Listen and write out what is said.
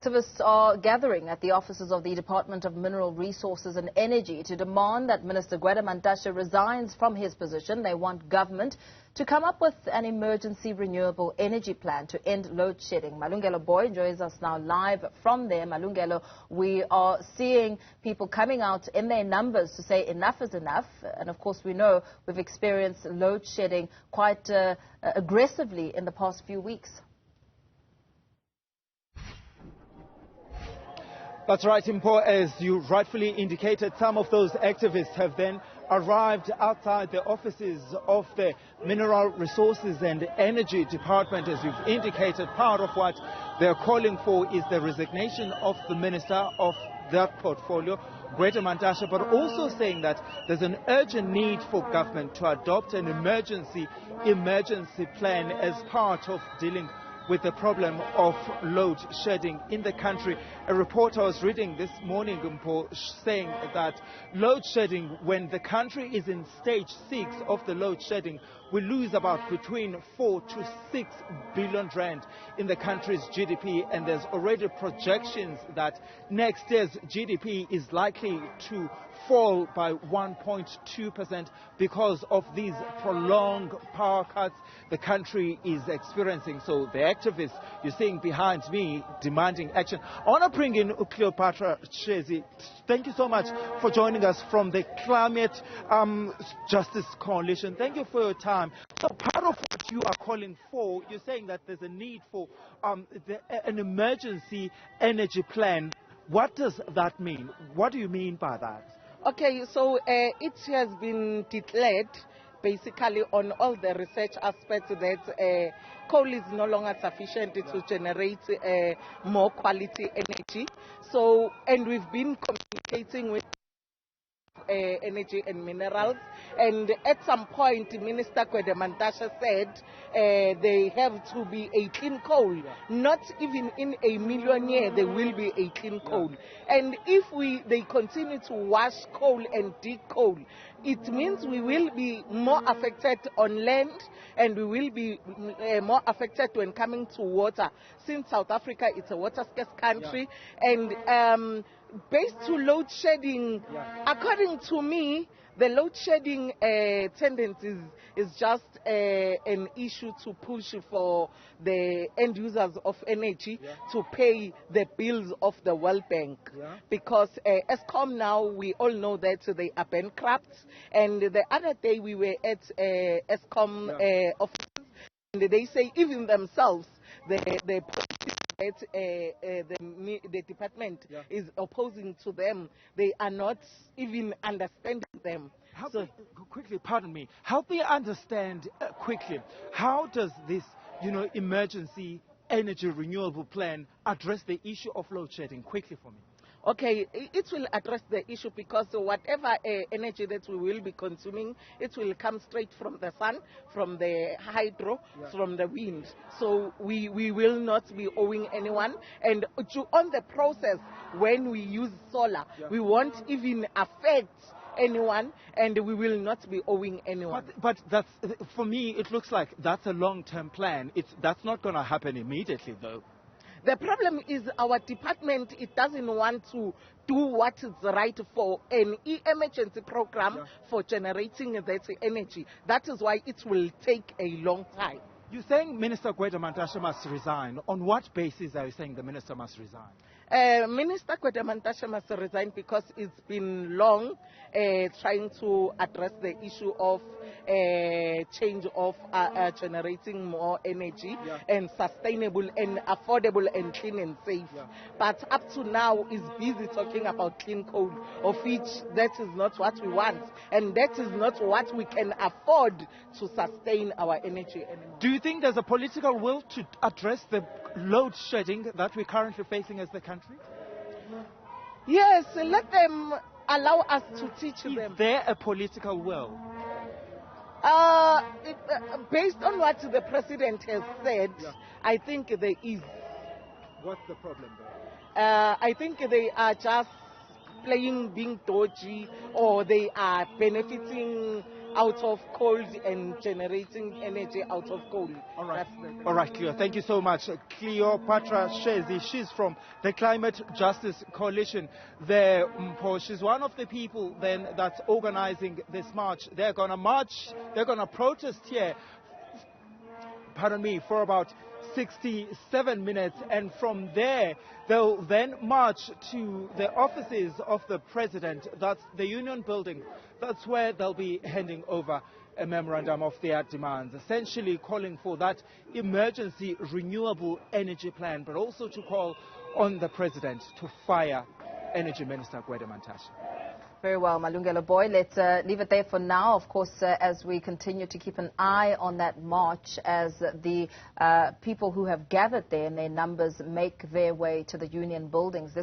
Activists are gathering at the offices of the Department of Mineral Resources and Energy to demand that Minister Gwede Mantashe resigns from his position. They want government to come up with an emergency renewable energy plan to end load shedding. Malungelo Booi joins us now live from there. Malungelo, we are seeing people coming out in their numbers to say enough is enough. And of course, we know we've experienced load shedding quite aggressively in the past few weeks. That's right, Impo. As you rightfully indicated, some of those activists have then arrived outside the offices of the Mineral Resources and Energy Department. As you've indicated, part of what they're calling for is the resignation of the minister of that portfolio, Gwede Mantashe, but also saying that there's an urgent need for government to adopt an emergency plan as part of dealing with the problem of load shedding in the country. A report I was reading this morning, saying that load shedding, when the country is in stage 6 of the load shedding, we lose about between 4 to 6 billion rand in the country's GDP, and there's already projections that next year's GDP is likely to fall by 1.2% because of these prolonged power cuts the country is experiencing. So the activists you're seeing behind me demanding action. I want to bring in Cleopatra Shezi. Thank you so much for joining us from the Climate Justice Coalition. Thank you for your time. So part of what you are calling for, you're saying that there's a need for an emergency energy plan. What does that mean? What do you mean by that? Okay, so it has been declared basically on all the research aspects that coal is no longer sufficient to generate more quality energy. So, and we've been communicating with energy and minerals, and at some point Minister Gwede Mantashe said they have to be a clean coal. Not even in a million years there will be a clean coal. And if they continue to wash coal and dig coal, it means we will be more affected on land, and we will be more affected when coming to water, since South Africa is a water scarce country. And based to load shedding, according to me, the load shedding tendencies is just an issue to push for the end users of energy to pay the bills of the World Bank. Because Eskom now, we all know that they are bankrupt. And the other day we were at Eskom offices, and they say even themselves, the department is opposing to them. They are not even understanding them. Quickly, pardon me, help me understand quickly, how does this emergency energy renewable plan address the issue of load shedding? Quickly for me. Okay, it will address the issue because whatever energy that we will be consuming, it will come straight from the sun, from the hydro, from the wind. So we will not be owing anyone. And on the process, when we use solar, we won't even affect anyone, and we will not be owing anyone. But that's, for me, it looks like that's a long-term plan. That's not going to happen immediately, though. The problem is our department, it doesn't want to do what is right for an emergency program for generating that energy. That is why it will take a long time. You're saying Minister Gwede Mantashe must resign. On what basis are you saying the minister must resign? Minister Gwede Mantashe must resign because it's been long trying to address the issue of change of generating more energy and sustainable and affordable and clean and safe. But up to now is busy talking about clean coal, of which that is not what we want, and that is not what we can afford to sustain our energy anymore. Do you think there's a political will to address the load shedding that we're currently facing as the country? Yes, let them allow us to teach them. Is there a political will? Based on what the president has said, I think there is. What's the problem there? I think they are just being dodgy, or they are benefiting out of coal and generating energy out of coal. All right. All right, Cleo. Thank you so much. Cleopatra Shezi, she's from the Climate Justice Coalition there. She's one of the people then that's organizing this march. They're going to protest here, pardon me, for about 67 minutes, and from there they'll then march to the offices of the president. That's the Union Building. That's where they'll be handing over a memorandum of their demands, essentially calling for that emergency renewable energy plan, but also to call on the president to fire Energy Minister Gwede Mantashe. Very well, Malungelo Booi. Let's leave it there for now. Of course, as we continue to keep an eye on that march, as the people who have gathered there in their numbers make their way to the union buildings.